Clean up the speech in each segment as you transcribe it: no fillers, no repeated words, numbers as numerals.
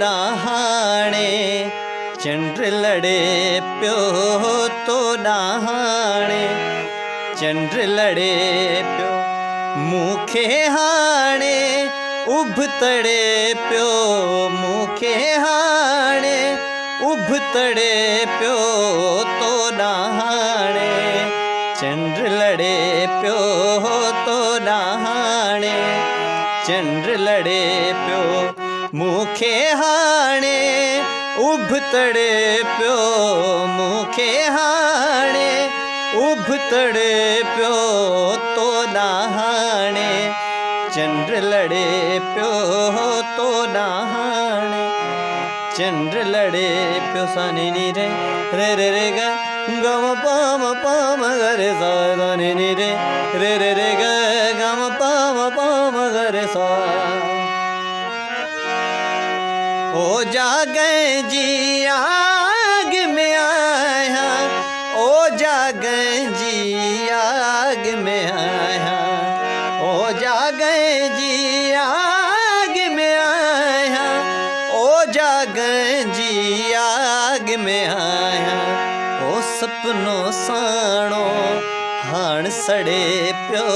नहाणे चंद्र लड़े प्यो तो नहाणे चंद्र लड़े प्यो मूखे हाणे उभतड़े प्यो मूखे हाणे उभतड़े प्यो तो नहाणे चंद्र लड़े प्यो तो नहाणे चंद्र लड़े प्यो मूखे हाणे उभतड़े प्यो मूखे हाणे उभतड़े प्यो तो नहाणे चंद्र लड़े प्यो तो नहाणे चंद्र लड़े प्यो सानी नी रे रे रे रे ग गम पाम ग रे सा नी नी रे रे रे रे ग गम पाम ग रे सा। ओ जागे जी आग में आया ओ जागे जी आग में आया ओ जागे जी आग में आया ओ जागे जी आग में आया ओ सपनों साणो हाण सड़े प्यो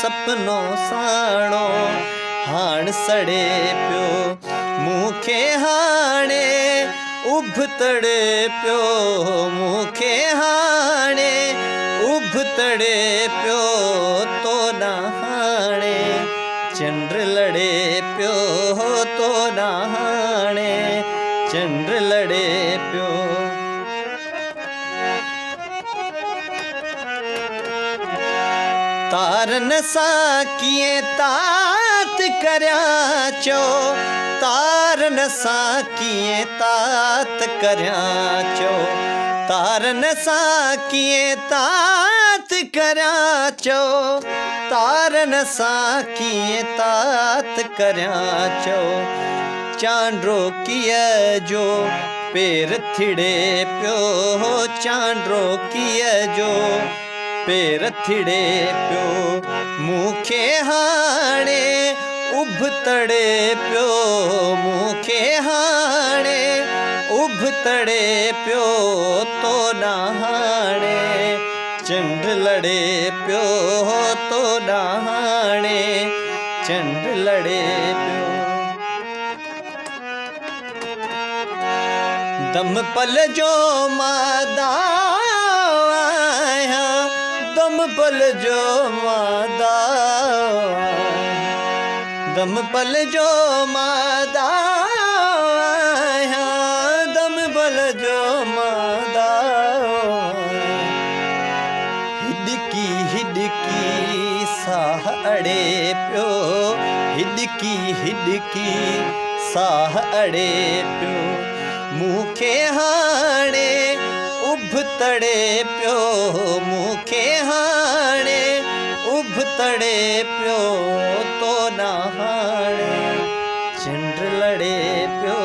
सपनों साणो हाण सड़े प्यो मूखे हाणे उभतड़े प्यो मूखे हाणे उभतड़े प्यो तो नहाणे चंद्र लड़े प्यो तो नहाणे चंद्र लड़े प्यो। तारन साकिए तात करया चो तारन साकिए तात करया चो तारन साकिए तात करया चो तारन साकिए तात करया चो चांड्रो किया जो पैर थिड़े प्यो चांड्रो किया जो पैर थिड़े प्यो मूखे हाणे उभतड़े प्यो मूखे हाणे उभतड़े प्यो तो नहाणे चंद्र लड़े प्यो तो नहाणे चंद्र लड़े प्यो। दम पल जो मादा आया दम पल जो मादा दम पल जो मादा आया दम पल जो मादा हिडकी हिडकी साह अड़े प्यो हिडकी साह अड़े प्यो मूखे हाणे उभतड़े प्यो मूखे हाणे उभतड़े प्यो तो नहाणे चंद्र लड़े प्यो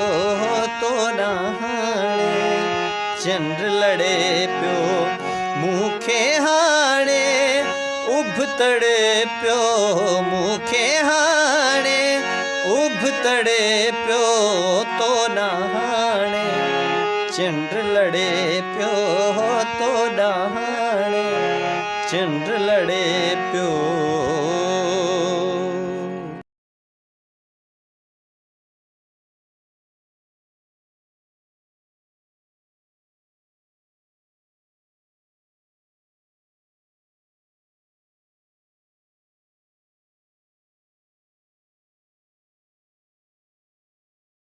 तो नहाणे चंद्र लड़े प्यो मूखे हाणे उभतड़े प्यो मूखे हाणे उभतड़े प्यो तो नहाणे चंद्र लड़े प्यो तो नहाणे चंद्र लड़े प्यो।